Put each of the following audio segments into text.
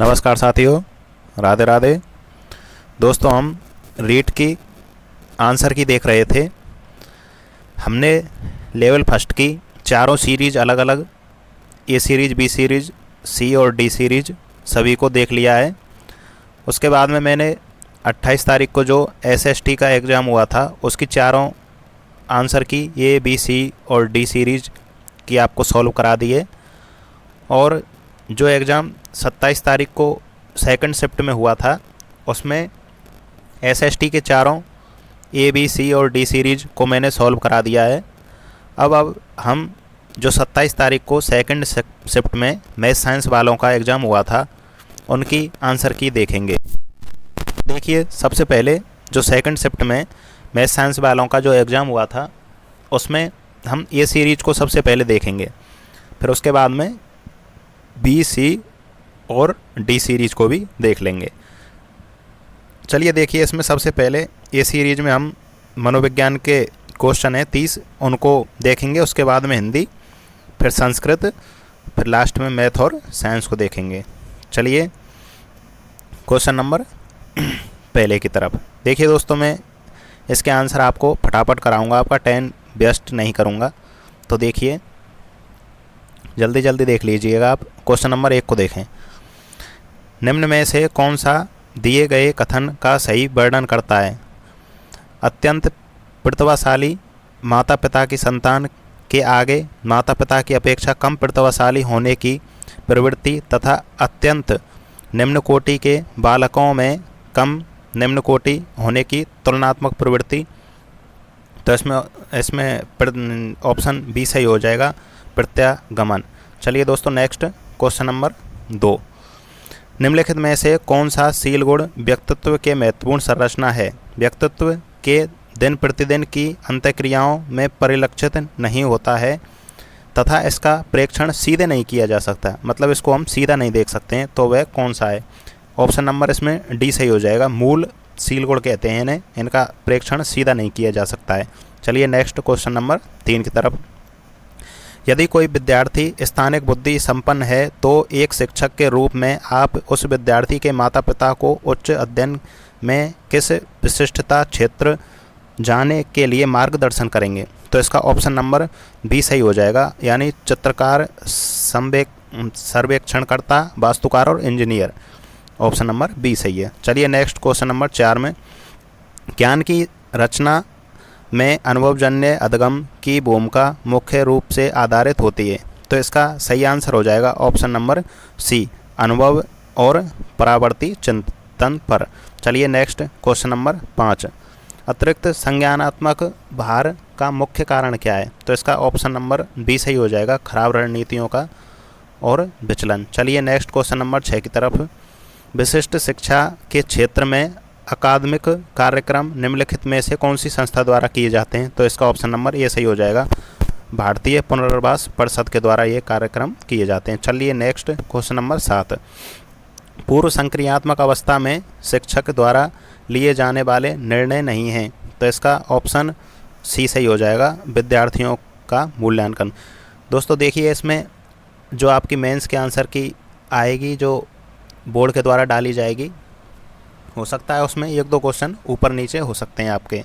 नमस्कार साथियों, राधे राधे। दोस्तों, हम रीट की आंसर की देख रहे थे। हमने लेवल फर्स्ट की चारों सीरीज अलग अलग ए सीरीज, बी सीरीज, सी और डी सीरीज सभी को देख लिया है। उसके बाद में मैंने 28 तारीख को जो एसएसटी का एग्ज़ाम हुआ था उसकी चारों आंसर की ए, बी, सी और डी सीरीज की आपको सॉल्व करा दिए। और जो एग्ज़ाम 27 तारीख को सेकंड शिफ्ट में हुआ था उसमें एसएसटी के चारों ए, बी, सी और डी सीरीज को मैंने सॉल्व करा दिया है। अब हम जो 27 तारीख को सेकंड शिफ्ट में मैथ साइंस वालों का एग्ज़ाम हुआ था उनकी आंसर की देखेंगे। देखिए, सबसे पहले जो सेकंड शिफ्ट में मैथ साइंस वालों का जो एग्ज़ाम हुआ था उसमें हम ए सीरीज को सबसे पहले देखेंगे, फिर उसके बाद में बी, सी और डी सीरीज को भी देख लेंगे। चलिए देखिए, इसमें सबसे पहले ए सीरीज में हम मनोविज्ञान के क्वेश्चन हैं 30, उनको देखेंगे। उसके बाद में हिंदी, फिर संस्कृत, फिर लास्ट में मैथ और साइंस को देखेंगे। चलिए क्वेश्चन नंबर पहले की तरफ देखिए। दोस्तों, मैं इसके आंसर आपको फटाफट कराऊंगा, आपका टाइम वेस्ट नहीं करूंगा। तो देखिए, जल्दी जल्दी देख लीजिएगा आप। क्वेश्चन नंबर 1 को देखें। निम्न में से कौन सा दिए गए कथन का सही वर्णन करता है? अत्यंत प्रतिभाशाली माता पिता की संतान के आगे माता पिता की अपेक्षा कम प्रतिभाशाली होने की प्रवृत्ति तथा अत्यंत निम्न कोटि के बालकों में कम निम्न कोटि होने की तुलनात्मक प्रवृत्ति। तो इसमें ऑप्शन बी सही हो जाएगा, प्रत्यागमन। चलिए दोस्तों, नेक्स्ट क्वेश्चन नंबर 2। निम्नलिखित में से कौन सा शील गुण व्यक्तित्व के महत्वपूर्ण संरचना है? व्यक्तित्व के दिन प्रतिदिन की अंतःक्रियाओं में परिलक्षित नहीं होता है तथा इसका प्रेक्षण सीधे नहीं किया जा सकता, मतलब इसको हम सीधा नहीं देख सकते हैं। तो वह कौन सा है? ऑप्शन नंबर इसमें डी सही हो जाएगा, मूल शील गुण कहते हैं इन्हें, इनका प्रेक्षण सीधा नहीं किया जा सकता है। चलिए नेक्स्ट क्वेश्चन नंबर 3 की तरफ। यदि कोई विद्यार्थी स्थानिक बुद्धि संपन्न है तो एक शिक्षक के रूप में आप उस विद्यार्थी के माता पिता को उच्च अध्ययन में किस विशिष्टता क्षेत्र जाने के लिए मार्गदर्शन करेंगे? तो इसका ऑप्शन नंबर बी सही हो जाएगा, यानी चित्रकार, सर्वेक्षणकर्ता, वास्तुकार और इंजीनियर। ऑप्शन नंबर बी सही है। चलिए नेक्स्ट क्वेश्चन नंबर 4 में। ज्ञान की रचना में अनुभवजन्य अधिगम की भूमिका मुख्य रूप से आधारित होती है। तो इसका सही आंसर हो जाएगा ऑप्शन नंबर सी, अनुभव और परावर्ती चिंतन पर। चलिए नेक्स्ट क्वेश्चन नंबर 5। अतिरिक्त संज्ञानात्मक भार का मुख्य कारण क्या है? तो इसका ऑप्शन नंबर बी सही हो जाएगा, खराब रणनीतियों का और विचलन। चलिए नेक्स्ट क्वेश्चन नंबर 6 की तरफ। विशिष्ट शिक्षा के क्षेत्र में अकादमिक कार्यक्रम निम्नलिखित में से कौन सी संस्था द्वारा किए जाते हैं? तो इसका ऑप्शन नंबर ए सही हो जाएगा, भारतीय पुनर्वास परिषद के द्वारा ये कार्यक्रम किए जाते हैं। चलिए नेक्स्ट क्वेश्चन नंबर 7। पूर्व संक्रियात्मक अवस्था में शिक्षक द्वारा लिए जाने वाले निर्णय नहीं हैं। तो इसका ऑप्शन सी सही हो जाएगा, विद्यार्थियों का मूल्यांकन। दोस्तों देखिए, इसमें जो आपकी मेंस के आंसर की आएगी, जो बोर्ड के द्वारा डाली जाएगी, हो सकता है उसमें 1-2 क्वेश्चन ऊपर नीचे हो सकते हैं आपके।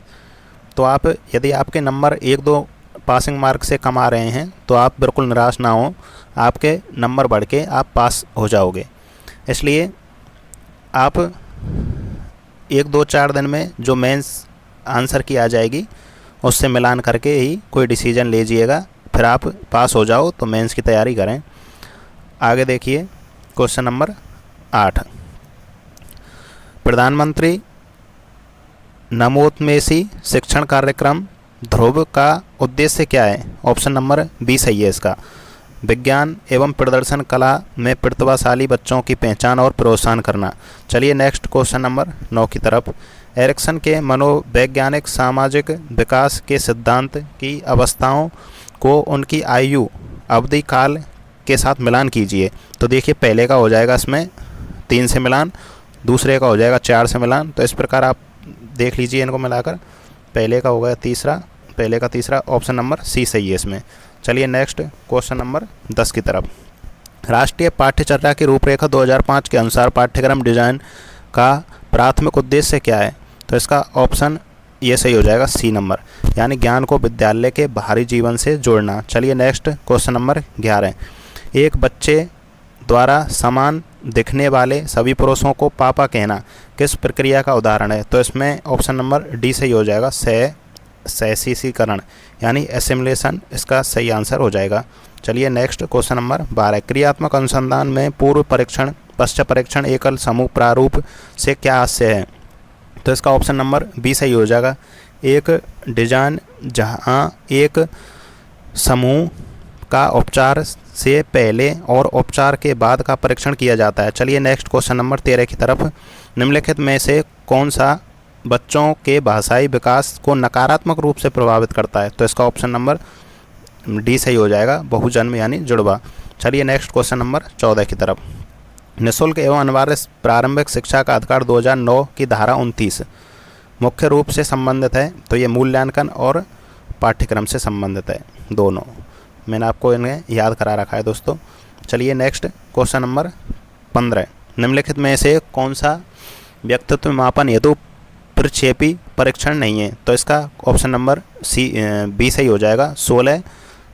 तो आप, यदि आपके नंबर 1-2 पासिंग मार्क से कम आ रहे हैं तो आप बिल्कुल निराश ना हो, आपके नंबर बढ़ के आप पास हो जाओगे। इसलिए आप 1-2-4 दिन में जो मेंस आंसर की आ जाएगी उससे मिलान करके ही कोई डिसीजन लीजिएगा, फिर आप पास हो जाओ तो मेंस की तैयारी करें। आगे देखिए क्वेश्चन नंबर 8। प्रधानमंत्री नवोन्मेषी शिक्षण कार्यक्रम ध्रुव का उद्देश्य क्या है? ऑप्शन नंबर बी सही है इसका, विज्ञान एवं प्रदर्शन कला में प्रतिभाशाली बच्चों की पहचान और प्रोत्साहन करना। चलिए नेक्स्ट क्वेश्चन नंबर 9 की तरफ। एरिक्सन के मनोवैज्ञानिक सामाजिक विकास के सिद्धांत की अवस्थाओं को उनकी आयु अवधि काल के साथ मिलान कीजिए। तो देखिए, पहले का हो जाएगा इसमें 3 से मिलान, दूसरे का हो जाएगा 4 से मिलान। तो इस प्रकार आप देख लीजिए इनको मिलाकर, पहले का हो गया पहले का तीसरा, ऑप्शन नंबर सी सही है इसमें। चलिए नेक्स्ट क्वेश्चन नंबर 10 की तरफ। राष्ट्रीय पाठ्यचर्या की रूपरेखा 2005 के अनुसार पाठ्यक्रम डिजाइन का प्राथमिक उद्देश्य क्या है? तो इसका ऑप्शन ये सही हो जाएगा, सी नंबर, यानी ज्ञान को विद्यालय के बाहरी जीवन से जोड़ना। चलिए नेक्स्ट क्वेश्चन नंबर 11। एक बच्चे द्वारा समान दिखने वाले सभी पुरुषों को पापा कहना किस प्रक्रिया का उदाहरण है? तो इसमें ऑप्शन नंबर डी सही हो जाएगा, सहशीकरण यानी एसिमिलेशन इसका सही आंसर हो जाएगा। चलिए नेक्स्ट क्वेश्चन नंबर 12। क्रियात्मक अनुसंधान में पूर्व परीक्षण पश्चात परीक्षण एकल समूह प्रारूप से क्या आशय है? तो इसका ऑप्शन नंबर बी सही हो जाएगा, एक डिजाइन जहां एक समूह का उपचार से पहले और उपचार के बाद का परीक्षण किया जाता है। चलिए नेक्स्ट क्वेश्चन नंबर 13 की तरफ। निम्नलिखित में से कौन सा बच्चों के भाषाई विकास को नकारात्मक रूप से प्रभावित करता है? तो इसका ऑप्शन नंबर डी सही हो जाएगा, बहुजन्म यानी जुड़वा। चलिए नेक्स्ट क्वेश्चन नंबर 14 की तरफ। निःशुल्क एवं अनिवार्य प्रारंभिक शिक्षा का अधिकार 2009 की धारा 29 मुख्य रूप से संबंधित है। तो ये मूल्यांकन और पाठ्यक्रम से संबंधित है, दोनों। मैंने आपको इन्हें याद करा रखा है दोस्तों। चलिए नेक्स्ट क्वेश्चन नंबर 15। निम्नलिखित में से कौन सा व्यक्तित्व मापन हेतु प्रक्षेपी परीक्षण नहीं है? तो इसका ऑप्शन नंबर बी सही हो जाएगा, 16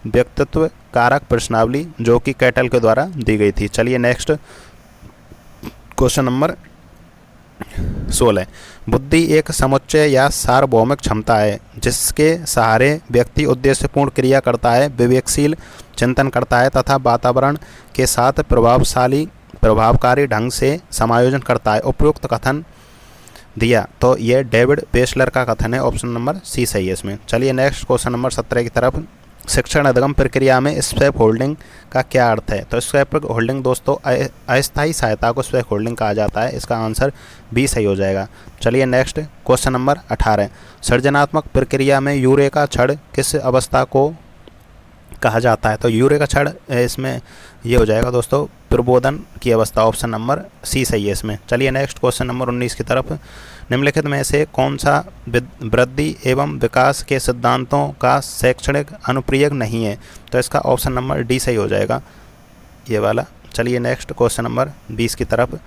व्यक्तित्व कारक प्रश्नावली जो कि कैटल के द्वारा दी गई थी। चलिए नेक्स्ट क्वेश्चन नंबर 16। बुद्धि एक समुच्चय या सार्वभौमिक क्षमता है जिसके सहारे व्यक्ति उद्देश्यपूर्ण क्रिया करता है, विवेकशील चिंतन करता है तथा वातावरण के साथ प्रभावकारी ढंग से समायोजन करता है। उपयुक्त कथन दिया, तो ये डेविड बेसलर का कथन है, ऑप्शन नंबर सी सही है इसमें। चलिए नेक्स्ट क्वेश्चन नंबर 17 की तरफ। शिक्षण अधिगम प्रक्रिया में स्वेप होल्डिंग का क्या अर्थ है? तो स्वेप होल्डिंग दोस्तों अस्थायी सहायता को स्वेप होल्डिंग कहा जाता है, इसका आंसर बी सही हो जाएगा। चलिए नेक्स्ट क्वेश्चन नंबर 18। सृजनात्मक प्रक्रिया में यूरेका क्षण किस अवस्था को कहा जाता है? तो यूरेका क्षण इसमें ये हो जाएगा दोस्तों, प्रबोधन की अवस्था, ऑप्शन नंबर सी सही है इसमें। चलिए नेक्स्ट क्वेश्चन नंबर 19 की तरफ। निम्नलिखित में से कौन सा वृद्धि एवं विकास के सिद्धांतों का शैक्षणिक अनुप्रयोग नहीं है? तो इसका ऑप्शन नंबर डी सही हो जाएगा, ये वाला। चलिए नेक्स्ट क्वेश्चन नंबर 20 की तरफ।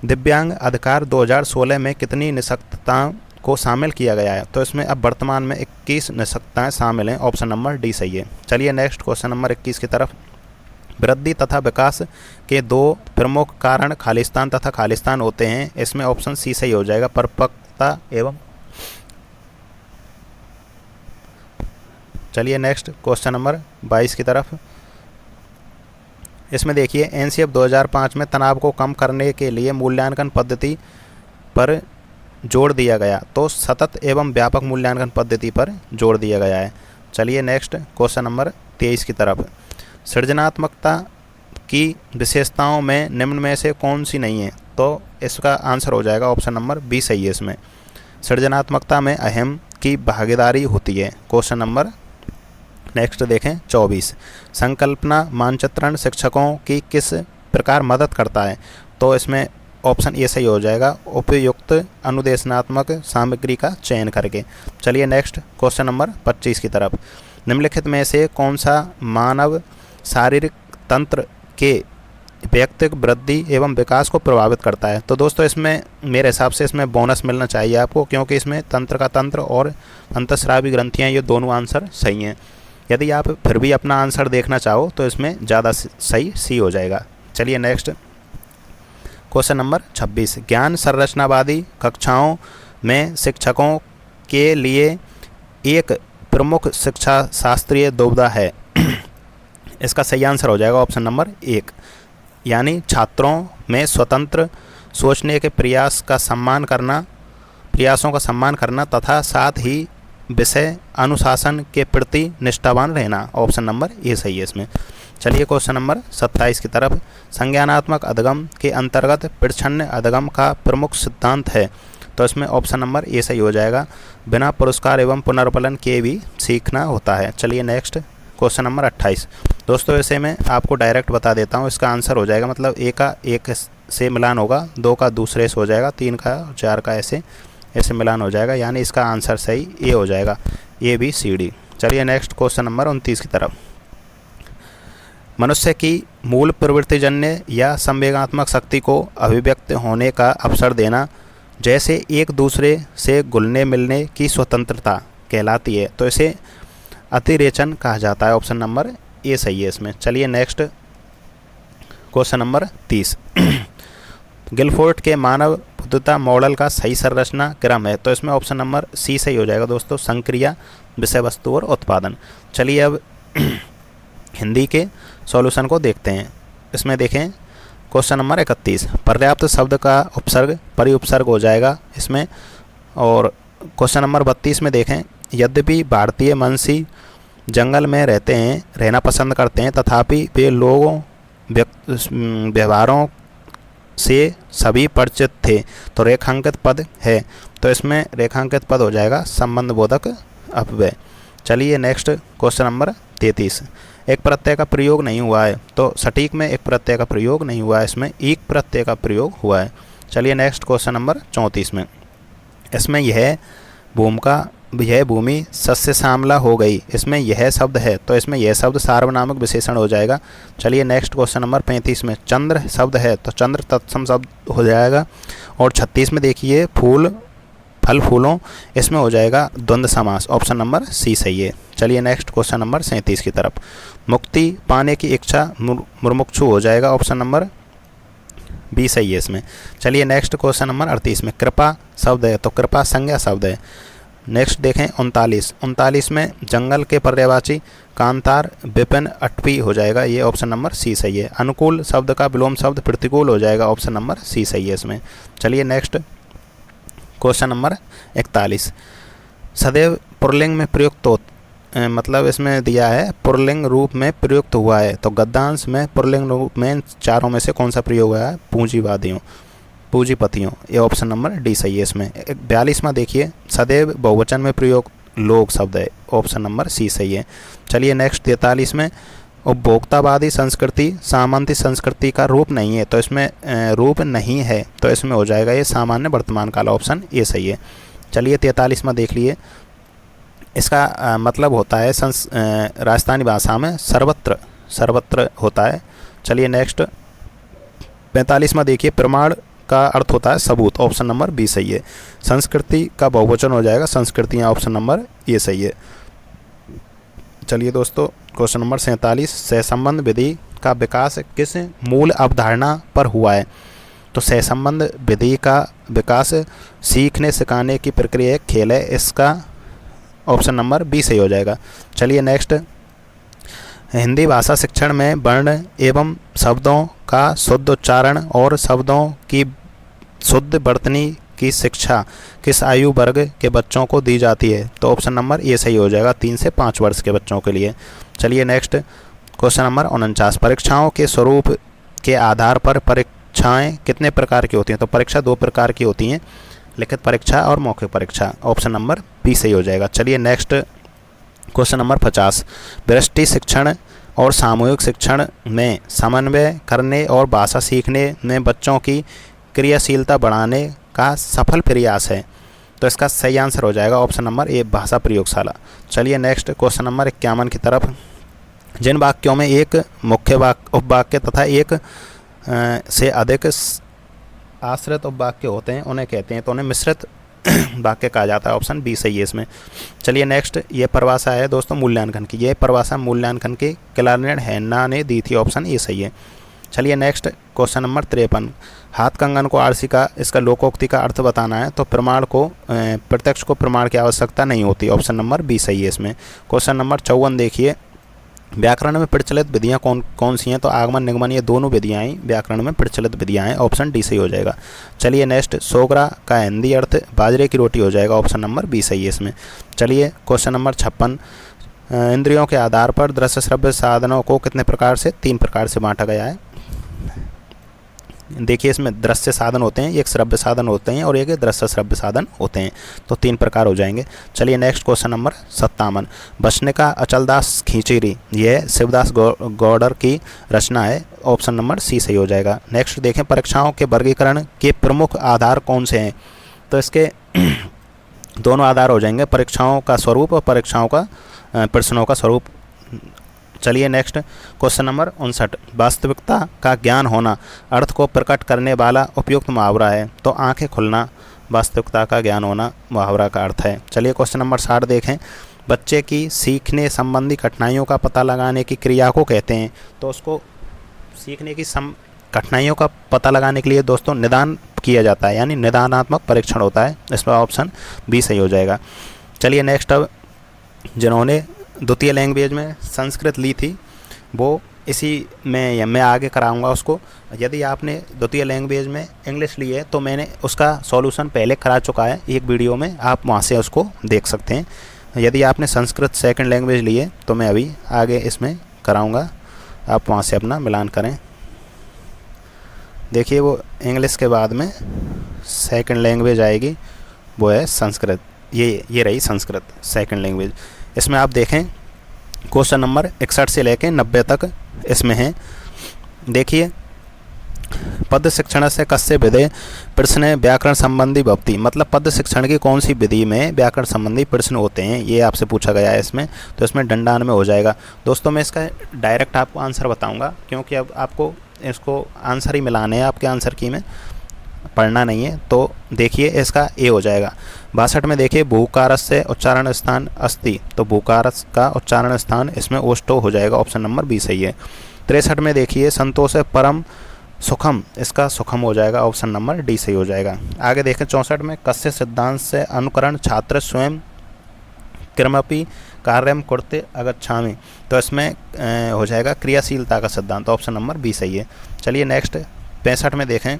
दिव्यांग अधिकार 2016 में कितनी निःशक्तताओं को शामिल किया गया है? तो इसमें अब वर्तमान में 21 निःशक्तताएँ शामिल हैं, ऑप्शन नंबर डी सही है। चलिए नेक्स्ट क्वेश्चन नंबर 21 की तरफ। वृद्धि तथा विकास के दो प्रमुख कारण खालिस्तान तथा खालिस्तान होते हैं, इसमें ऑप्शन सी सही हो जाएगा, परिपक्वता एवं। चलिए नेक्स्ट क्वेश्चन नंबर 22 की तरफ। इसमें देखिए एनसीएफ 2005 में तनाव को कम करने के लिए मूल्यांकन पद्धति पर जोड़ दिया गया, तो सतत एवं व्यापक मूल्यांकन पद्धति पर जोड़ दिया गया है। चलिए नेक्स्ट क्वेश्चन नंबर 23 की तरफ। सृजनात्मकता की विशेषताओं में निम्न में से कौन सी नहीं है? तो इसका आंसर हो जाएगा ऑप्शन नंबर बी सही है इसमें। सृजनात्मकता में अहम की भागीदारी होती है। क्वेश्चन नंबर नेक्स्ट देखें 24। संकल्पना मानचित्रण शिक्षकों की किस प्रकार मदद करता है? तो इसमें ऑप्शन ए सही हो जाएगा, उपयुक्त अनुदेशनात्मक सामग्री का चयन करके। चलिए नेक्स्ट क्वेश्चन नंबर 25 की तरफ। निम्नलिखित में से कौन सा मानव शारीरिक तंत्र के व्यक्तिगत वृद्धि एवं विकास को प्रभावित करता है? तो दोस्तों इसमें मेरे हिसाब से इसमें बोनस मिलना चाहिए आपको, क्योंकि इसमें तंत्र का तंत्र और अंतःस्रावी ग्रंथियाँ ये दोनों आंसर सही हैं। यदि आप फिर भी अपना आंसर देखना चाहो तो इसमें ज़्यादा सही सी हो जाएगा। चलिए नेक्स्ट क्वेश्चन नंबर 26। ज्ञान संरचनावादी कक्षाओं में शिक्षकों के लिए एक प्रमुख शिक्षा शास्त्रीय दुविधा है, इसका सही आंसर हो जाएगा ऑप्शन नंबर 1, यानी छात्रों में स्वतंत्र सोचने के प्रयासों का सम्मान करना तथा साथ ही विषय अनुशासन के प्रति निष्ठावान रहना, ऑप्शन नंबर ए सही है इसमें। चलिए क्वेश्चन नंबर 27 की तरफ। संज्ञानात्मक अधिगम के अंतर्गत प्रच्छन्न अधिगम का प्रमुख सिद्धांत है, तो इसमें ऑप्शन नंबर ए सही हो जाएगा, बिना पुरस्कार एवं पुनर्बलन के भी सीखना होता है। चलिए नेक्स्ट क्वेश्चन नंबर 28। दोस्तों इसे मैं आपको डायरेक्ट बता देता हूँ, इसका आंसर हो जाएगा, मतलब ए का एक से मिलान होगा, 2 का दूसरे से हो जाएगा, 3 का 4 का ऐसे मिलान हो जाएगा, यानी इसका आंसर सही ए हो जाएगा, ए बी सी डी। चलिए नेक्स्ट क्वेश्चन नंबर 29 की तरफ। मनुष्य की मूल प्रवृत्तिजन्य या संवेगात्मक शक्ति को अभिव्यक्त होने का अवसर देना, जैसे एक दूसरे से घुलने मिलने की स्वतंत्रता कहलाती है, तो इसे अतिरेचन कहा जाता है। ऑप्शन नंबर ए सही है इसमें। चलिए नेक्स्ट क्वेश्चन नंबर 30। गिलफोर्ड के मानव बुद्धता मॉडल का सही संरचना क्रम है, तो इसमें ऑप्शन नंबर सी सही हो जाएगा दोस्तों, संक्रिया, विषय वस्तु और उत्पादन। चलिए अब हिंदी के सॉल्यूशन को देखते हैं। इसमें देखें क्वेश्चन नंबर 31, पर्याप्त शब्द का उपसर्ग परिउपसर्ग हो जाएगा इसमें। और क्वेश्चन नंबर 32 में देखें, यद्यपि भारतीय मंसी जंगल में रहना पसंद करते हैं, तथापि वे लोगों व्यवहारों से सभी परिचित थे, तो रेखांकित पद है, तो इसमें रेखांकित पद हो जाएगा संबंध बोधक अपव्यय। चलिए नेक्स्ट क्वेश्चन नंबर 33, एक प्रत्यय का प्रयोग नहीं हुआ है, तो सटीक में एक प्रत्यय का प्रयोग नहीं हुआ है, इसमें एक प्रत्यय का प्रयोग हुआ है। चलिए नेक्स्ट क्वेश्चन नंबर 34 में, इसमें यह भूमि सस्य श्यामला हो गई, इसमें यह शब्द है, तो इसमें यह शब्द सार्वनामिक विशेषण हो जाएगा। चलिए नेक्स्ट क्वेश्चन नंबर 35 में, चंद्र शब्द है, तो चंद्र तत्सम शब्द हो जाएगा। और 36 में देखिए फल फूलों, इसमें हो जाएगा द्वंद्व समास, ऑप्शन नंबर सी सही है। चलिए नेक्स्ट क्वेश्चन नंबर 37 की तरफ, मुक्ति पाने की इच्छा मुमुक्षु हो जाएगा, ऑप्शन नंबर बी सही है इसमें। चलिए नेक्स्ट क्वेश्चन नंबर 38 में, कृपा शब्द है, तो कृपा संज्ञा शब्द है। नेक्स्ट देखें 39 में, जंगल के पर्यायवाची कांतार विपिन अटपी हो जाएगा, ये ऑप्शन नंबर सी सही है। अनुकूल शब्द का विलोम शब्द प्रतिकूल हो जाएगा, ऑप्शन नंबर सी सही है इसमें। चलिए नेक्स्ट क्वेश्चन नंबर 41, सदैव पुल्लिंग में प्रयुक्त मतलब इसमें दिया है पुल्लिंग रूप में प्रयुक्त हुआ है, तो गद्यांश में पुल्लिंग रूप में चारों में से कौन सा प्रयोग हुआ है, पूंजीपतियों, ये ऑप्शन नंबर डी सही है इसमें। 42वां देखिए, सदैव बहुवचन में प्रयोग लोग शब्द है, ऑप्शन नंबर सी सही है। चलिए नेक्स्ट 43 में, उपभोक्तावादी संस्कृति सामंती संस्कृति का रूप नहीं है, तो इसमें रूप नहीं है, तो इसमें हो जाएगा ये सामान्य वर्तमान काल, ऑप्शन ए सही है। चलिए 43वां देख लिए, इसका मतलब होता है राजस्थानी भाषा में सर्वत्र होता है। चलिए नेक्स्ट 45वां देखिए, प्रमाण का अर्थ होता है सबूत, ऑप्शन नंबर बी सही है। संस्कृति का बहुवचन हो जाएगा संस्कृतियाँ, ऑप्शन नंबर ए सही है। चलिए दोस्तों क्वेश्चन नंबर 47, सहसंबंध विधि का विकास किस मूल अवधारणा पर हुआ है, तो सहसंबंध विधि का विकास सीखने सिखाने की प्रक्रिया एक खेल है, इसका ऑप्शन नंबर बी सही हो जाएगा। चलिए नेक्स्ट, हिंदी भाषा शिक्षण में वर्ण एवं शब्दों का शुद्ध उच्चारण और शब्दों की शुद्ध वर्तनी की शिक्षा किस आयु वर्ग के बच्चों को दी जाती है, तो ऑप्शन नंबर ए सही हो जाएगा, 3 से 5 वर्ष के बच्चों के लिए। चलिए नेक्स्ट क्वेश्चन नंबर 49, परीक्षाओं के स्वरूप के आधार पर परीक्षाएं कितने प्रकार की होती हैं, तो परीक्षा 2 प्रकार की होती हैं, लिखित परीक्षा और मौखिक परीक्षा, ऑप्शन नंबर बी सही हो जाएगा। चलिए नेक्स्ट क्वेश्चन नंबर 50, व्यष्टि शिक्षण और सामूहिक शिक्षण में समन्वय करने और भाषा सीखने में बच्चों की क्रियाशीलता बढ़ाने का सफल प्रयास है, तो इसका सही आंसर हो जाएगा ऑप्शन नंबर ए, भाषा प्रयोगशाला। चलिए नेक्स्ट क्वेश्चन नंबर 51 की तरफ, जिन वाक्यों में एक मुख्य उपवाक्य तथा एक से अधिक आश्रित उपवाक्य होते हैं उन्हें कहते हैं, तो उन्हें मिश्रित वाक्य कहा जाता है, ऑप्शन बी सही है इसमें। चलिए नेक्स्ट, ये परिभाषा है दोस्तों मूल्यांकन की, ये परिभाषा मूल्यांकन के क्लार्नेट हैना ने दी थी, ऑप्शन ए सही है। चलिए नेक्स्ट क्वेश्चन नंबर 53, हाथ कंगन को आरसी का इसका लोकोक्ति का अर्थ बताना है, तो प्रत्यक्ष को प्रमाण की आवश्यकता नहीं होती, ऑप्शन नंबर बी सही है इसमें। क्वेश्चन नंबर 54 देखिए, व्याकरण में प्रचलित विधियाँ कौन सी हैं, तो आगमन निगमन ये दोनों विधियाँ ही व्याकरण में प्रचलित विधियाँ हैं, ऑप्शन डी सही हो जाएगा। चलिए नेक्स्ट, सोगरा का हिंदी अर्थ बाजरे की रोटी हो जाएगा, ऑप्शन नंबर बी सही है इसमें। चलिए क्वेश्चन नंबर 56, इंद्रियों के आधार पर दृश्य श्रव्य साधनों को कितने प्रकार से 3 प्रकार से बांटा गया है। देखिए इसमें दृश्य साधन होते हैं, एक श्रव्य साधन होते हैं और एक दृश्य श्रव्य साधन होते हैं, तो 3 प्रकार हो जाएंगे। चलिए नेक्स्ट क्वेश्चन नंबर 57, बसनिका अचलदास खींचेरी, यह शिवदास गौडर की रचना है, ऑप्शन नंबर सी सही हो जाएगा। नेक्स्ट देखें, परीक्षाओं के वर्गीकरण के प्रमुख आधार कौन से हैं, तो इसके दोनों आधार हो जाएंगे, परीक्षाओं का स्वरूप और परीक्षाओं का प्रश्नों का स्वरूप चलिए नेक्स्ट क्वेश्चन नंबर 59, वास्तविकता का ज्ञान होना अर्थ को प्रकट करने वाला उपयुक्त मुहावरा है। तो आंखें खुलना वास्तविकता का ज्ञान होना मुहावरा का अर्थ है। चलिए क्वेश्चन नंबर 60 देखें, बच्चे की सीखने संबंधी कठिनाइयों का पता लगाने की क्रिया को कहते हैं। तो उसको सीखने की कठिनाइयों का पता लगाने के लिए दोस्तों निदान किया जाता है, यानी निदानात्मक परीक्षण होता है। इसमें ऑप्शन बी सही हो जाएगा। चलिए नेक्स्ट, अब जिन्होंने द्वितीय लैंग्वेज में संस्कृत ली थी वो इसी में मैं आगे कराऊंगा उसको। यदि आपने द्वितीय लैंग्वेज में इंग्लिश ली है तो मैंने उसका सॉल्यूशन पहले करा चुका है एक वीडियो में, आप वहाँ से उसको देख सकते हैं। यदि आपने संस्कृत सेकंड लैंग्वेज ली है तो मैं अभी आगे इसमें कराऊंगा, आप वहाँ से अपना मिलान करें। देखिए वो इंग्लिश के बाद में सेकंड लैंग्वेज आएगी, वो है संस्कृत। ये रही संस्कृत सेकंड लैंग्वेज। इसमें आप देखें क्वेश्चन नंबर 61 से लेकर 90 तक इसमें है। देखिए, पद शिक्षण से कस्य विधे प्रश्न व्याकरण संबंधी भवति, मतलब पद शिक्षण की कौन सी विधि में व्याकरण संबंधी प्रश्न होते हैं, ये आपसे पूछा गया है इसमें। तो इसमें डंडान में हो जाएगा। दोस्तों मैं इसका डायरेक्ट आपको आंसर बताऊंगा, क्योंकि अब आपको इसको आंसर ही मिलाने हैं, आपके आंसर की में पढ़ना नहीं है। तो देखिए इसका ए हो जाएगा। 62 में देखिए, भूकारस से उच्चारण स्थान अस्ति, तो भूकारस का उच्चारण स्थान इसमें ओष्ठो हो जाएगा, ऑप्शन नंबर बी सही है। 63 में देखिए, संतोष है परम सुखम, इसका सुखम हो जाएगा, ऑप्शन नंबर डी सही हो जाएगा। आगे देखें 64 में, कस्य सिद्धांत से अनुकरण छात्र स्वयं क्रमपि कार्यम कुर्ते अगच्छामि, तो इसमें हो जाएगा क्रियाशीलता का सिद्धांत, ऑप्शन नंबर बी सही है। चलिए नेक्स्ट 65 में देखें,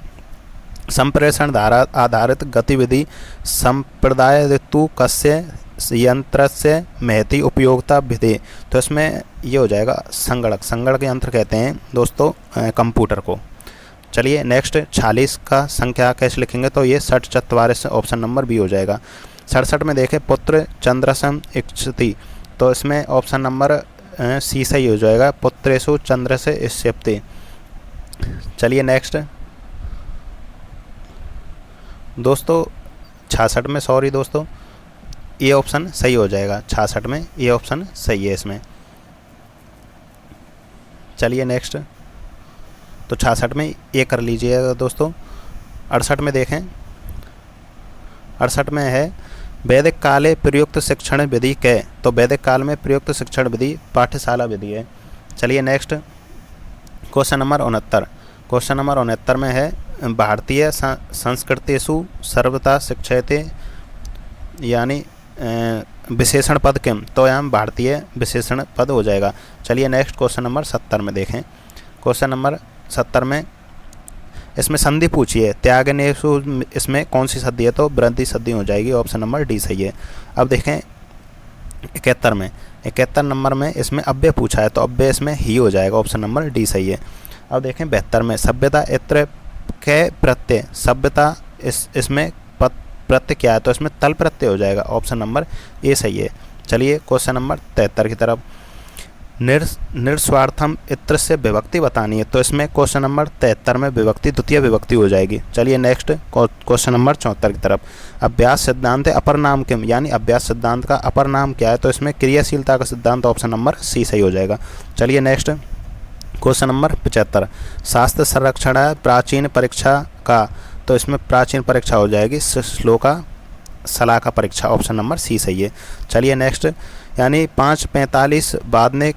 संप्रेषण धारा आधारित गतिविधि संप्रदाय ऋतु कस्य यंत्र से महती उपयोगिता विधि, तो इसमें ये हो जाएगा संगणक यंत्र कहते हैं दोस्तों कंप्यूटर को। चलिए नेक्स्ट 46 का संख्या कैसे लिखेंगे, तो ये 64 ऑप्शन नंबर बी हो जाएगा। 67 में देखें, पुत्र चंद्रसम इच्छति, तो इसमें ऑप्शन नंबर सी सही हो जाएगा, पुत्रेशु चंद्र से इष्यप्ति। चलिए नेक्स्ट दोस्तों 66 में, सॉरी दोस्तों, ये ऑप्शन सही हो जाएगा। 66 में ये ऑप्शन सही है इसमें। चलिए नेक्स्ट, तो 66 में ये कर लीजिएगा दोस्तों। 68 में देखें, 68 में है, वैदिक काले प्रयुक्त शिक्षण विधि के, तो वैदिक काल में प्रयुक्त शिक्षण विधि पाठशाला विधि है। चलिए next question number 69, question number 69 में है, भारतीय संस्कृतेषु सर्वथा शिक्षयते, यानी विशेषण पद किम, तो यहाँ भारतीय विशेषण पद हो जाएगा। चलिए नेक्स्ट क्वेश्चन नंबर 70 में देखें। क्वेश्चन नंबर 70 में इसमें संधि पूछी है, त्यागनेषु, इसमें कौन सी संधि है, तो वृद्धि संधि हो जाएगी, ऑप्शन नंबर डी सही है। अब देखें 71 में, 71 नंबर में इसमें अव्यय पूछा है, तो अव्यय इसमें ही हो जाएगा, ऑप्शन नंबर डी सही है। अब देखें 72 में, सभ्यता इत्र के प्रत्यय, सभ्यता इसमें प्रत्यय क्या है, तो इसमें तल प्रत्यय हो जाएगा, ऑप्शन नंबर ए सही है। चलिए क्वेश्चन नंबर 73 की तरफ, निस्वार्थम इत्र से विभक्ति बतानी है, तो इसमें क्वेश्चन नंबर 73 में विभक्ति द्वितीय विभक्ति हो जाएगी। चलिए नेक्स्ट क्वेश्चन नंबर 74 की तरफ, अभ्यास सिद्धांत अपर नाम किम, यानी अभ्यास सिद्धांत का अपर नाम क्या है, तो इसमें क्रियाशीलता का सिद्धांत, ऑप्शन नंबर सी सही हो जाएगा। चलिए नेक्स्ट क्वेश्चन नंबर 75, शास्त्र संरक्षण है प्राचीन परीक्षा का, तो इसमें प्राचीन परीक्षा हो जाएगी, श्लोका सलाह का परीक्षा, ऑप्शन नंबर सी सही है। चलिए नेक्स्ट, यानी 5:45 बादने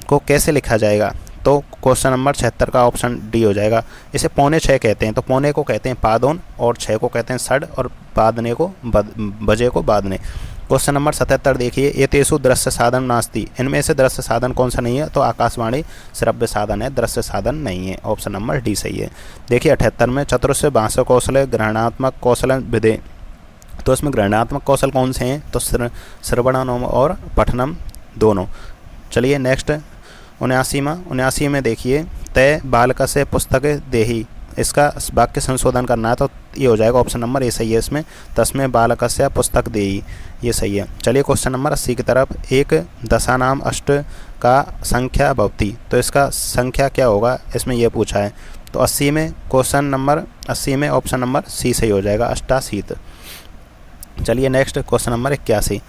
को कैसे लिखा जाएगा, तो क्वेश्चन नंबर 76 का ऑप्शन डी हो जाएगा। इसे 5:45 कहते हैं, तो पौने को कहते हैं पादोन, और 6 को कहते हैं सड, और बादने को बजे को बादने। क्वेश्चन नंबर 77 देखिए, एतेषु दृश्य साधन नास्ति, इनमें से दृश्य साधन कौन सा नहीं है, तो आकाशवाणी श्रव्य साधन है, दृश्य साधन नहीं है, ऑप्शन नंबर डी सही है। देखिए 78 में, चतुर्थ भाषा कौशल ग्रहणात्मक कौशल विधि, तो इसमें ग्रहणात्मक कौशल कौन से हैं, तो श्रवणम और पठनम दोनों। चलिए नेक्स्ट 79 में देखिए, तय बालक से पुस्तक देही, इसका वाक्य संशोधन करना है, तो ये हो जाएगा, ऑप्शन नंबर ए सही है इसमें, तस्में बालक से पुस्तक देही, ये सही है। चलिए क्वेश्चन नंबर 80 की तरफ, एक दशानाम अष्ट का संख्या भवति, तो इसका संख्या क्या होगा, इसमें यह पूछा है, तो 80 में क्वेश्चन नंबर 80 में ऑप्शन नंबर सी सही हो जाएगा, अष्टाशीत। चलिए नेक्स्ट क्वेश्चन नंबर 81,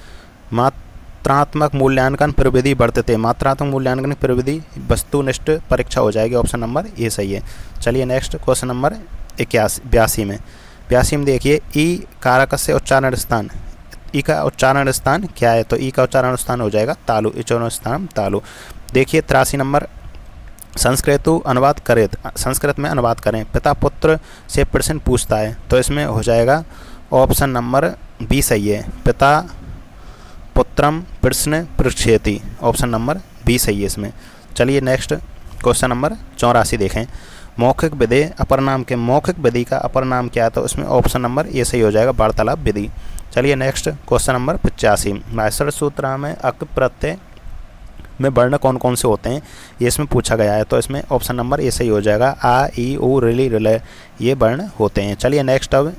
मात्रात्मक मूल्यांकन प्रविधि वर्तते। मात्रात्मक मूल्यांकन प्रविधि वस्तुनिष्ठ परीक्षा हो जाएगी, ऑप्शन नंबर ए सही है। चलिए नेक्स्ट क्वेश्चन नंबर 82 में देखिए ई कारक से उच्चारण स्थान, ई का उच्चारण स्थान क्या है, तो ई का उच्चारण स्थान हो जाएगा तालु, उच्चारण स्थान तालु। देखिए 83 नंबर संस्कृत अनुवाद करें, संस्कृत में अनुवाद करें। पिता पुत्र से प्रश्न पूछता है, तो इसमें हो जाएगा ऑप्शन नंबर बी सही है। पिता पुत्रम प्रश्न पृच्छेति, ऑप्शन नंबर बी सही है इसमें। चलिए नेक्स्ट क्वेश्चन नंबर 84 देखें। मौखिक विधि अपर नाम के, मौखिक विधि का अपर नाम क्या है, तो इसमें ऑप्शन नंबर ए सही हो जाएगा, वार्तालाप विधि। चलिए नेक्स्ट क्वेश्चन नंबर 85। माहेश्वर सूत्र में अक प्रत्यय में वर्ण कौन कौन से होते हैं, ये इसमें पूछा गया है, तो इसमें ऑप्शन नंबर ए सही हो जाएगा। आ ई उ रिली रिले ये वर्ण होते हैं। चलिए नेक्स्ट अब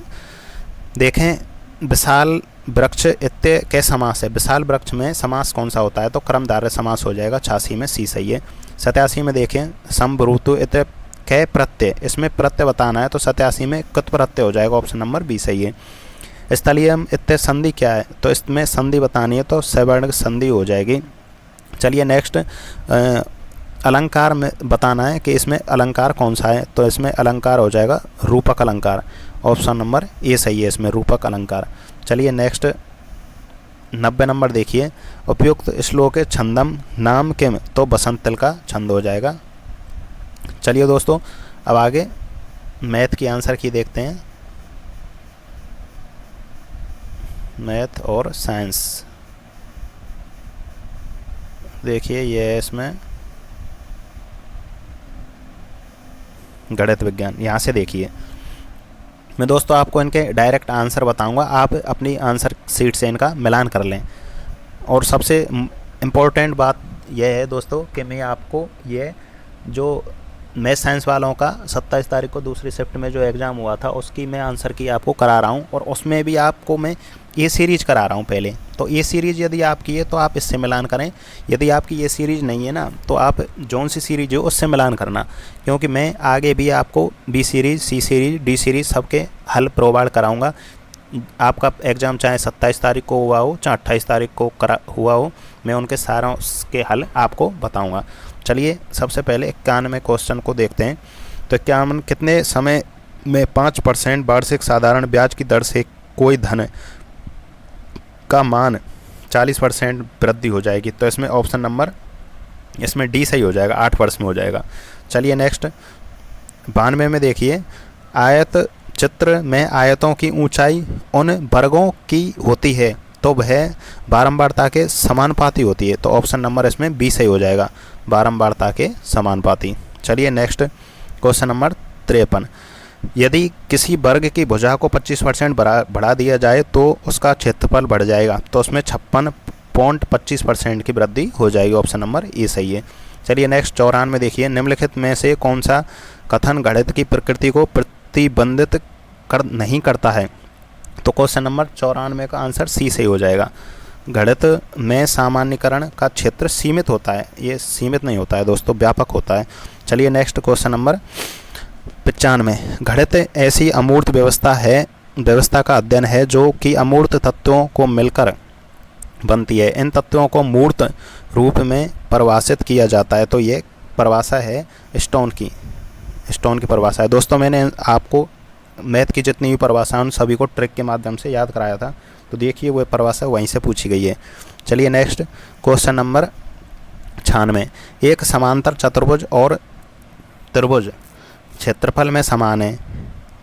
देखें विशाल वृक्ष इत्य के समास है। विशाल वृक्ष में समास कौन सा होता है, तो कर्मधारय समास हो जाएगा, 86 में सी सही है। 87 में देखें समब्रूतु इत्य कै प्रत्यय, इसमें प्रत्यय बताना है, तो 87 में कृत प्रत्यय हो जाएगा, ऑप्शन नंबर बी सही है। स्थलीयम इत्य संधि क्या है, तो इसमें संधि बतानी है, तो सवर्ण संधि हो जाएगी। चलिए नेक्स्ट अलंकार में बताना है कि इसमें अलंकार कौन सा है, तो इसमें अलंकार हो जाएगा रूपक अलंकार, ऑप्शन नंबर ए सही है इसमें, रूपक अलंकार। चलिए नेक्स्ट 90 नंबर देखिए। उपयुक्त श्लोक छंदम नाम के, तो बसंत तिल का छंद हो जाएगा। चलिए दोस्तों अब आगे मैथ की आंसर की देखते हैं, मैथ और साइंस। देखिए ये है इसमें गणित विज्ञान, यहाँ से देखिए मैं दोस्तों आपको इनके डायरेक्ट आंसर बताऊंगा, आप अपनी आंसर शीट से इनका मिलान कर लें। और सबसे इम्पोर्टेंट बात यह है दोस्तों कि मैं आपको ये जो मैथ साइंस वालों का 27 तारीख को दूसरी शिफ्ट में जो एग्ज़ाम हुआ था उसकी मैं आंसर की आपको करा रहा हूँ, और उसमें भी आपको मैं ये सीरीज करा रहा हूँ पहले। तो ये सीरीज़ यदि आपकी है तो आप इससे मिलान करें, यदि आपकी ये सीरीज़ नहीं है ना तो आप जौन सी सीरीज हो उससे मिलान करना, क्योंकि मैं आगे भी आपको बी सीरीज़, सी सीरीज़, डी सीरीज़ सबके हल प्रोवाइड कराऊँगा। आपका एग्ज़ाम चाहे 27 तारीख को हुआ हो चाहे 28 तारीख को हुआ हो, मैं उनके सारों के हल आपको बताऊँगा। चलिए सबसे पहले 91 क्वेश्चन को देखते हैं। तो 51 कितने समय में 5% वार्षिक साधारण ब्याज की दर से कोई धन का मान 40% वृद्धि हो जाएगी, तो इसमें ऑप्शन नंबर इसमें डी सही हो जाएगा, 8 वर्ष में हो जाएगा। चलिए नेक्स्ट 92 में देखिए। आयत चित्र में आयतों की ऊंचाई उन वर्गों की होती है तो वह बारंबारता के समानुपाती होती है, तो ऑप्शन नंबर इसमें बी सही हो जाएगा, बारंबारता के समानुपाती। चलिए नेक्स्ट क्वेश्चन नंबर 53। यदि किसी वर्ग की भुजा को 25% बढ़ा दिया जाए तो उसका क्षेत्रफल बढ़ जाएगा, तो उसमें 56.25% की वृद्धि हो जाएगी, ऑप्शन नंबर ए सही है। चलिए नेक्स्ट 94 में देखिए। निम्नलिखित में से कौन सा कथन गणित की प्रकृति को प्रतिबंधित नहीं करता है, तो क्वेश्चन नंबर 94 का आंसर सी सही हो जाएगा। गणित में सामान्यीकरण का क्षेत्र सीमित होता है, ये सीमित नहीं होता है दोस्तों, व्यापक होता है। चलिए नेक्स्ट क्वेश्चन नंबर 95। गणित ऐसी अमूर्त व्यवस्था का अध्ययन है जो कि अमूर्त तत्वों को मिलकर बनती है, इन तत्वों को मूर्त रूप में परिभाषित किया जाता है, तो ये परिभाषा है स्टोन की परिभाषा है। दोस्तों मैंने आपको मैथ की जितनी भी परिभाषा उन सभी को ट्रिक के माध्यम से याद कराया था, तो देखिए वो परिभाषा वहीं से पूछी गई है। चलिए नेक्स्ट क्वेश्चन नंबर 96। एक समांतर चतुर्भुज और त्रिभुज क्षेत्रफल में समान है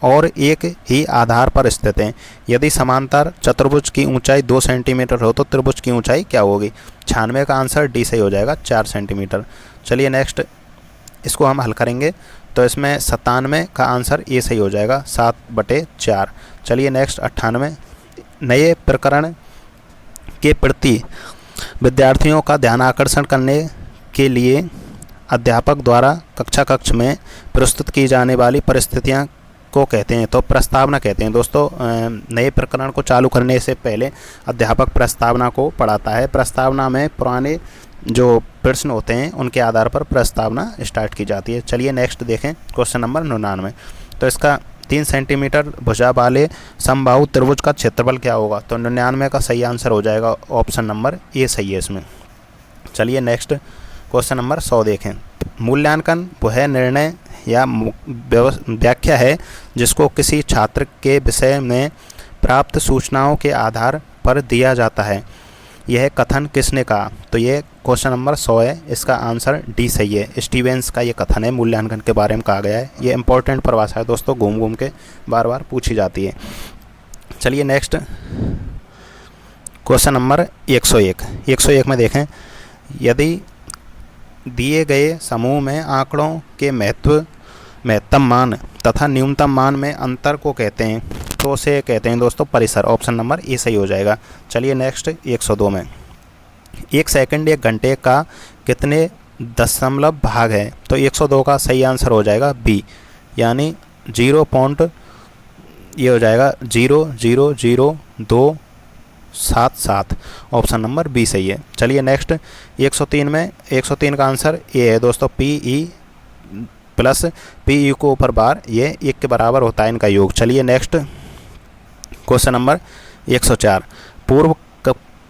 और एक ही आधार पर स्थित हैं। यदि समांतर चतुर्भुज की ऊंचाई 2 सेंटीमीटर हो तो त्रिभुज की ऊंचाई क्या होगी? 96 का आंसर डी सही हो जाएगा, 4 सेंटीमीटर। चलिए नेक्स्ट इसको हम हल करेंगे, तो इसमें 97 का आंसर ए सही हो जाएगा, 7/4। चलिए नेक्स्ट 98। नए प्रकरण के प्रति विद्यार्थियों का ध्यान आकर्षण करने के लिए अध्यापक द्वारा कक्षा कक्ष में प्रस्तुत की जाने वाली परिस्थितियां को कहते हैं, तो प्रस्तावना कहते हैं। दोस्तों नए प्रकरण को चालू करने से पहले अध्यापक प्रस्तावना को पढ़ाता है। प्रस्तावना में पुराने जो प्रश्न होते हैं उनके आधार पर प्रस्तावना स्टार्ट की जाती है। चलिए नेक्स्ट देखें क्वेश्चन नंबर 99। तो इसका 3 सेंटीमीटर भुजा वाले समबाहु त्रिभुज का क्षेत्रफल क्या होगा? तो 99 का सही आंसर हो जाएगा ऑप्शन नंबर ए सही है इसमें। चलिए नेक्स्ट क्वेश्चन नंबर 100 देखें। मूल्यांकन वह निर्णय या व्याख्या है जिसको किसी छात्र के विषय में प्राप्त सूचनाओं के आधार पर दिया जाता है। यह कथन किसने कहा? तो ये क्वेश्चन नंबर 100 है, इसका आंसर डी सही है। स्टीवेंस का ये कथन है, मूल्यांकन के बारे में कहा गया है। ये इंपॉर्टेंट परिभाषा है दोस्तों, घूम घूम के बार बार पूछी जाती है। चलिए नेक्स्ट क्वेश्चन नंबर 101 में देखें। यदि दिए गए समूह में आंकड़ों के महत्तम मान तथा न्यूनतम मान में अंतर को कहते हैं तो उसे कहते हैं दोस्तों परिसर। ऑप्शन नंबर ए सही हो जाएगा। चलिए नेक्स्ट 102 में। 1 सेकंड 1 घंटे का कितने दशमलव भाग है? तो 102 का सही आंसर हो जाएगा बी, यानी 0. ये हो जाएगा 0.00277। ऑप्शन नंबर बी सही है। चलिए नेक्स्ट 103 में। 103 का आंसर ए है दोस्तों, PE प्लस PE को ऊपर बार, ये 1 के बराबर होता है इनका योग। चलिए नेक्स्ट क्वेश्चन नंबर 104। पूर्व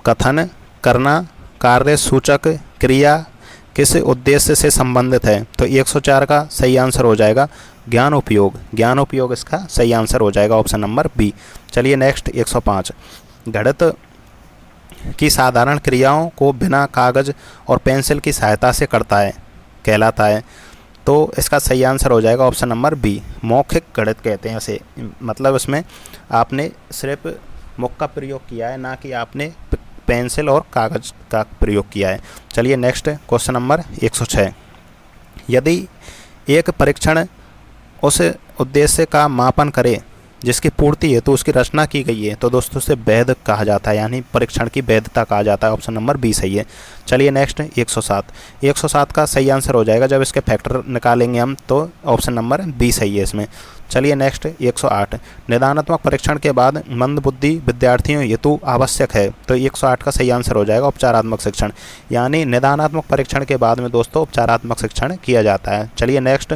कथन करना कार्य सूचक क्रिया किस उद्देश्य से संबंधित है? तो 104 का सही आंसर हो जाएगा ज्ञान उपयोग। ज्ञान उपयोग इसका सही आंसर हो जाएगा, ऑप्शन नंबर बी। चलिए नेक्स्ट 105। गणित की साधारण क्रियाओं को बिना कागज और पेंसिल की सहायता से करता है कहलाता है। तो इसका सही आंसर हो जाएगा ऑप्शन नंबर बी, मौखिक गणित कहते हैं इसे। मतलब इसमें आपने सिर्फ मुख का प्रयोग किया है, ना कि आपने पेंसिल और कागज का प्रयोग किया है। चलिए नेक्स्ट क्वेश्चन नंबर 106। यदि एक परीक्षण उस उद्देश्य का मापन करे जिसकी पूर्ति हेतु उसकी रचना की गई है तो दोस्तों उसे वैध कहा जाता है, यानी परीक्षण की वैधता कहा जाता है। ऑप्शन नंबर बी सही है। चलिए नेक्स्ट 107। 107 का सही आंसर हो जाएगा, जब इसके फैक्टर निकालेंगे हम तो ऑप्शन नंबर बी सही है इसमें। चलिए नेक्स्ट 108। निदानात्मक परीक्षण के बाद मंदबुद्धि विद्यार्थियों हेतु आवश्यक है। तो 108 का सही आंसर हो जाएगा उपचारात्मक शिक्षण, यानी निदानात्मक परीक्षण के बाद में दोस्तों उपचारात्मक शिक्षण किया जाता है। चलिए नेक्स्ट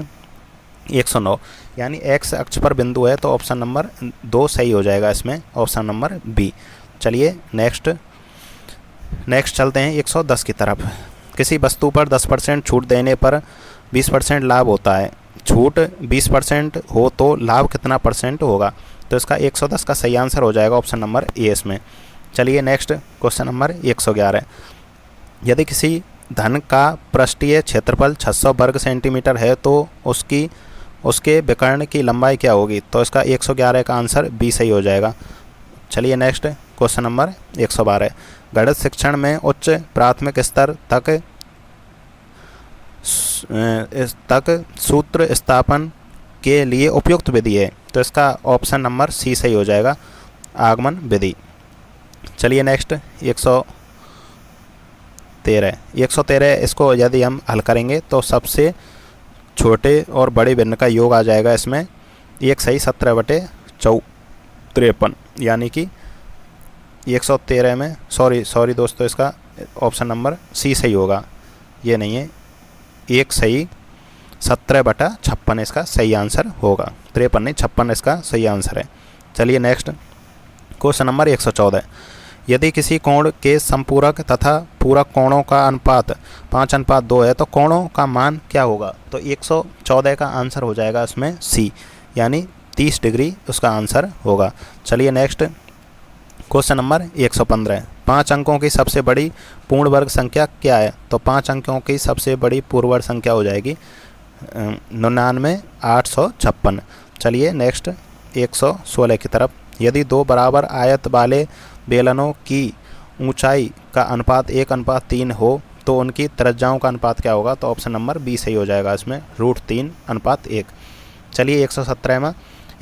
109, यानी एक्स अक्ष पर बिंदु है तो ऑप्शन नंबर 2 सही हो जाएगा इसमें, ऑप्शन नंबर बी। चलिए नेक्स्ट चलते हैं 110 की तरफ। किसी वस्तु पर 10% छूट देने पर 20% लाभ होता है। छूट 20% हो तो लाभ कितना % होगा? तो इसका 110 का सही आंसर हो जाएगा ऑप्शन नंबर ए इसमें। चलिए नेक्स्ट क्वेश्चन नंबर 111। यदि किसी धन का पृष्ठीय क्षेत्रफल 600 वर्ग सेंटीमीटर है तो उसके विकर्ण की लंबाई क्या होगी? तो इसका 111 का आंसर बी सही हो जाएगा। चलिए नेक्स्ट क्वेश्चन नंबर 112। गणित शिक्षण में उच्च प्राथमिक स्तर तक सूत्र स्थापन के लिए उपयुक्त विधि है। तो इसका ऑप्शन नंबर सी सही हो जाएगा, आगमन विधि। चलिए नेक्स्ट 113। इसको यदि हम हल करेंगे तो सबसे छोटे और बड़े भिन्न का योग आ जाएगा इसमें 1 सही 17/53, यानी कि 113 में सॉरी दोस्तों, इसका ऑप्शन नंबर सी सही होगा, ये नहीं है। 1 सही 17/56 इसका सही आंसर होगा, 53 नहीं 56 इसका सही आंसर है। चलिए नेक्स्ट क्वेश्चन नंबर 114। यदि किसी कोण के संपूरक तथा पूरक कोणों का अनुपात 5:2 है तो कोणों का मान क्या होगा? तो 114 का आंसर हो जाएगा इसमें सी, यानी 30 डिग्री उसका आंसर होगा। चलिए नेक्स्ट क्वेश्चन नंबर 115। 5 अंकों की सबसे बड़ी पूर्ण वर्ग संख्या क्या है? तो 5 अंकों की सबसे बड़ी पूर्ण वर्ग संख्या हो जाएगी 99,856। चलिए नेक्स्ट 116 की तरफ। यदि 2 बराबर आयत वाले बेलनों की ऊंचाई का अनुपात 1:3 हो तो उनकी त्रिज्याओं का अनुपात क्या होगा? तो ऑप्शन नंबर बी सही हो जाएगा इसमें, √3:1। चलिए 117 में।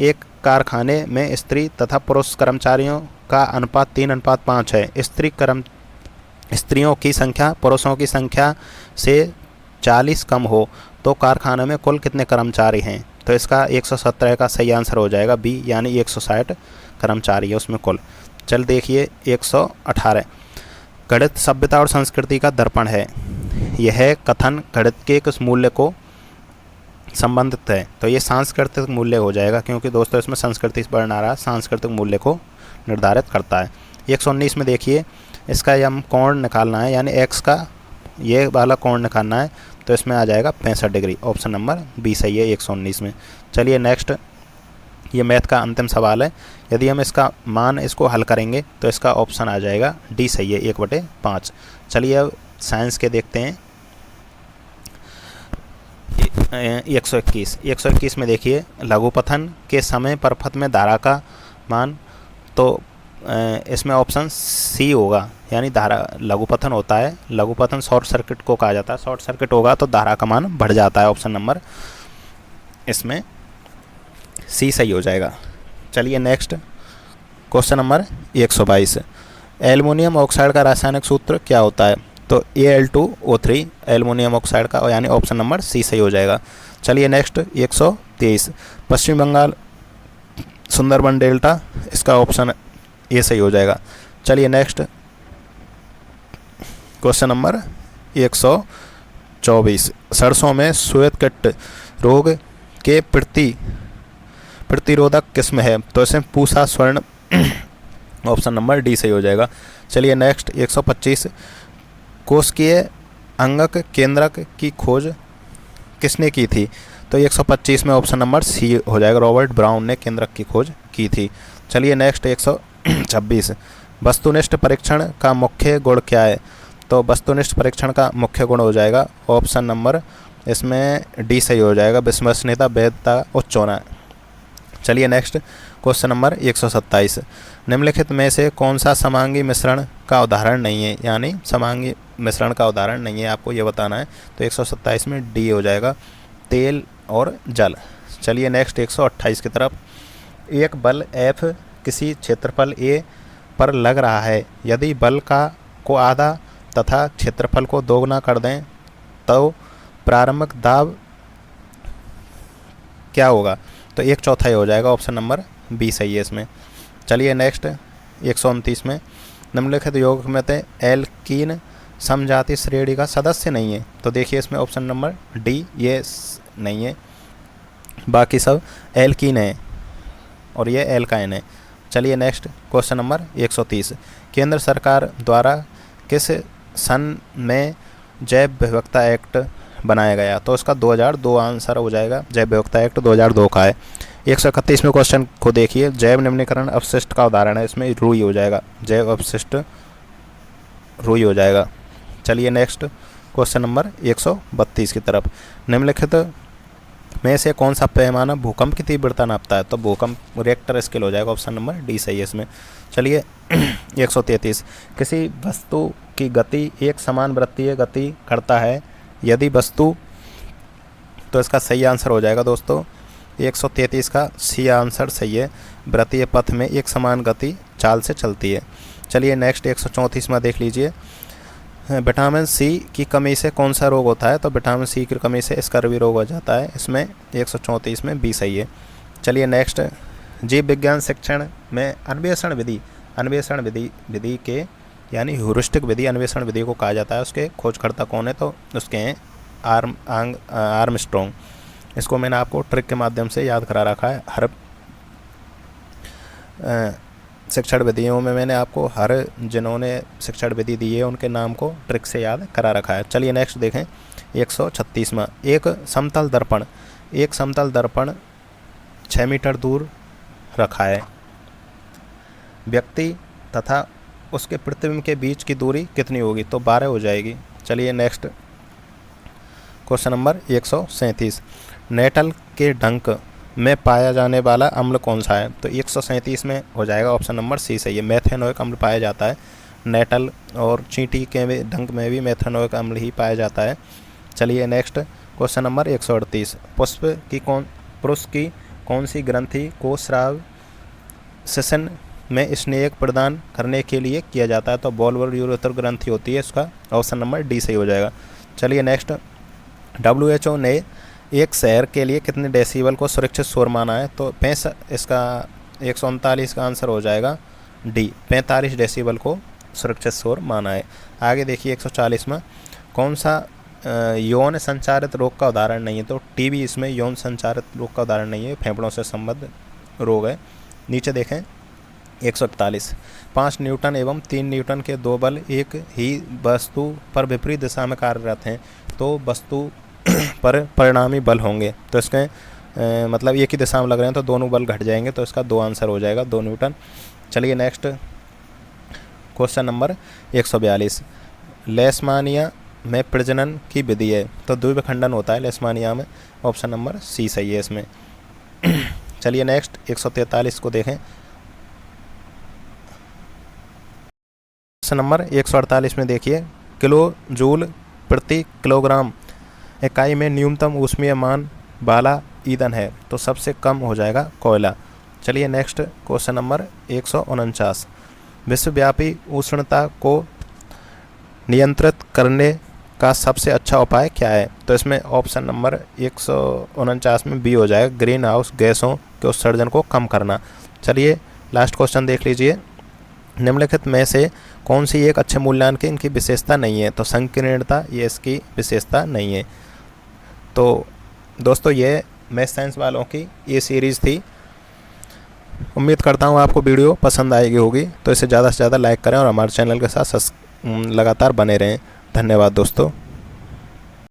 एक कारखाने में स्त्री तथा पुरुष कर्मचारियों का अनुपात 3:5 है। स्त्रियों की संख्या पुरुषों की संख्या से 40 कम हो तो कारखाने में कुल कितने कर्मचारी हैं? तो इसका 117 का सही आंसर हो जाएगा बी, यानी 160 कर्मचारी है उसमें कुल। चल देखिए 118। गणित सभ्यता और संस्कृति का दर्पण है। यह कथन गणित के किस मूल्य को संबंधित है, तो ये सांस्कृतिक मूल्य हो जाएगा, क्योंकि दोस्तों इसमें संस्कृति वर्ण आ रहा है, सांस्कृतिक मूल्य को निर्धारित करता है। 119 में देखिए, इसका हम कोण निकालना है, यानी एक्स का ये वाला कोण निकालना है, तो इसमें आ जाएगा 65 डिग्री। ऑप्शन नंबर बी सही है 119 में। चलिए नेक्स्ट, ये मैथ का अंतिम सवाल है। यदि हम इसका मान इसको हल करेंगे तो इसका ऑप्शन आ जाएगा डी सही है 1/5। चलिए अब साइंस के देखते हैं। 121 में देखिए, लघुपथन के समय परपथ में धारा का मान, तो इसमें ऑप्शन सी होगा, यानी धारा लघुपथन होता है, लघुपथन शॉर्ट सर्किट को कहा जाता है, शॉर्ट सर्किट होगा तो धारा का मान बढ़ जाता है। ऑप्शन नंबर इसमें सी सही हो जाएगा। चलिए next, question number 122, aluminium oxide का रासायनिक सूत्र क्या होता है? तो Al2O3 एल्युमिनियम ऑक्साइड का, यानी ऑप्शन नंबर सी सही हो जाएगा। चलिए नेक्स्ट, 123, पश्चिम बंगाल सुंदरबन डेल्टा, इसका ऑप्शन ए सही हो जाएगा। चलिए नेक्स्ट, क्वेश्चन नंबर 124, सरसों में श्वेत कीट रोग के प्रतिरोधक किस्म है? तो इसमें पूसा स्वर्ण ऑप्शन नंबर डी सही हो जाएगा। चलिए नेक्स्ट, 125, कोशिकीय अंगक केंद्रक की खोज किसने की थी? तो 125 में ऑप्शन नंबर सी हो जाएगा, रॉबर्ट ब्राउन ने केंद्रक की खोज की थी। चलिए नेक्स्ट, 126, वस्तुनिष्ठ परीक्षण का मुख्य गुण क्या है? तो वस्तुनिष्ठ परीक्षण का मुख्य गुण हो जाएगा ऑप्शन नंबर इसमें डी सही हो जाएगा, विश्वसनीयता, वैधता, उच्च होना। चलिए नेक्स्ट, क्वेश्चन नंबर 127, निम्नलिखित में से कौन सा समांगी मिश्रण का उदाहरण नहीं है? यानी समांगी मिश्रण का उदाहरण नहीं है, आपको ये बताना है। तो 127 में डी हो जाएगा, तेल और जल। चलिए नेक्स्ट, 128 की तरफ, एक बल F किसी क्षेत्रफल A पर लग रहा है, यदि बल को आधा तथा क्षेत्रफल को दोगुना कर दें तो प्रारंभिक दाब क्या होगा? तो 1/4 हो जाएगा, ऑप्शन नंबर बी सही है इसमें। चलिए नेक्स्ट, 129 में, निम्नलिखित यौगिक में से एल्कीन समजातीय श्रेणी का सदस्य नहीं है? तो देखिए इसमें ऑप्शन नंबर डी ये नहीं है, बाकी सब एल्कीन है और ये एल्काइन है। चलिए नेक्स्ट, क्वेश्चन नंबर 130, केंद्र सरकार द्वारा किस सन में जैव विविधता एक्ट बनाया गया? तो इसका 2002 आंसर हो जाएगा, जैव विविधता एक्ट 2002 का है। 131 में क्वेश्चन को देखिए, जैव निम्नीकरण अपशिष्ट का उदाहरण है, इसमें रुई हो जाएगा, जैव अपशिष्ट रुई हो जाएगा। चलिए नेक्स्ट, क्वेश्चन नंबर 132 की तरफ, निम्नलिखित में से कौन सा पैमाना भूकंप की तीव्रता नापता है? तो भूकंप रिएक्टर स्केल हो जाएगा, ऑप्शन नंबर डी सही है इसमें। चलिए 133, किसी वस्तु की गति एक समान वृत्तीय गति करता है यदि वस्तु, तो इसका सही आंसर हो जाएगा दोस्तों 133 का सी आंसर सही है, वृत्तीय पथ में एक समान गति चाल से चलती है। चलिए नेक्स्ट, 134 में देख लीजिए, विटामिन सी की कमी से कौन सा रोग होता है? तो विटामिन सी की कमी से स्कर्वी रोग हो जाता है, इसमें 134 में बी सही है। चलिए नेक्स्ट, जीव विज्ञान शिक्षण में अन्वेषण विधि के, यानी ह्यूरिस्टिक विधि अन्वेषण विधि को कहा जाता है, उसके खोजकर्ता कौन है? तो उसके हैं आर्मस्ट्रॉन्ग। इसको मैंने आपको ट्रिक के माध्यम से याद करा रखा है, हर शिक्षण विधियों में मैंने आपको हर जिन्होंने शिक्षण विधि दी है उनके नाम को ट्रिक से याद करा रखा है। चलिए नेक्स्ट देखें, 136 में, एक समतल दर्पण 6 मीटर दूर रखा है, व्यक्ति तथा उसके प्रतिबिंब के बीच की दूरी कितनी होगी? तो 12 हो जाएगी। चलिए नेक्स्ट, क्वेश्चन नंबर 137, नेटल के डंक में पाया जाने वाला अम्ल कौन सा है? तो 137 में हो जाएगा, ऑप्शन नंबर सी सही है, मेथेनोइक अम्ल पाया जाता है। नेटल और चींटी के डंक में भी मेथेनोइक अम्ल ही पाया जाता है। चलिए नेक्स्ट, क्वेश्चन नंबर 138, पुरुष की कौन सी ग्रंथि को स्राव सेशन में स्नेह प्रदान करने के लिए किया जाता है? तो बॉलवर यूरेथ्र ग्रंथि होती है, इसका ऑप्शन नंबर डी सही हो जाएगा। चलिए नेक्स्ट, WHO ने एक शहर के लिए कितने डेसिबल को सुरक्षित शोर माना है? तो 65, इसका 139 का आंसर हो जाएगा डी, 45 डेसिबल को सुरक्षित शोर माना है। आगे देखिए 140 में, कौन सा यौन संचारित रोग का उदाहरण नहीं है, तो टीबी इसमें यौन संचारित रोग का उदाहरण नहीं है, फेफड़ों से संबद्ध रोग है। नीचे देखें 141, 5 न्यूटन एवं 3 न्यूटन के दो बल एक ही वस्तु पर विपरीत दिशा में कार्यरत हैं, तो वस्तु पर परिणामी बल होंगे। तो इसके मतलब एक ही दिशा में लग रहे हैं तो दोनों बल घट जाएंगे, तो इसका 2 आंसर हो जाएगा, 2 न्यूटन। चलिए नेक्स्ट क्वेश्चन नंबर 142, लेशमानिया में प्रजनन की विधि है, तो द्विविखंडन होता है लेशमानिया में, ऑप्शन नंबर सी सही है इसमें। चलिए नेक्स्ट 143 को देखें। क्वेश्चन नंबर 148 में देखिए, किलो जूल प्रति किलोग्राम इकाई में न्यूनतम ऊष्मीय मान वाला ईंधन है, तो सबसे कम हो जाएगा कोयला। चलिए नेक्स्ट क्वेश्चन नंबर 149, विश्वव्यापी उष्णता को नियंत्रित करने का सबसे अच्छा उपाय क्या है, तो इसमें ऑप्शन नंबर 149 में बी हो जाएगा, ग्रीन हाउस गैसों के उत्सर्जन को कम करना। चलिए लास्ट क्वेश्चन देख लीजिए, निम्नलिखित में से कौन सी एक अच्छे मूल्यांकन की इनकी विशेषता नहीं है, तो संकीर्णता ये इसकी विशेषता नहीं है। तो दोस्तों ये मैथ साइंस वालों की ये सीरीज़ थी। उम्मीद करता हूँ आपको वीडियो पसंद आएगी होगी, तो इसे ज़्यादा से ज़्यादा लाइक करें और हमारे चैनल के साथ लगातार बने रहें। धन्यवाद दोस्तों।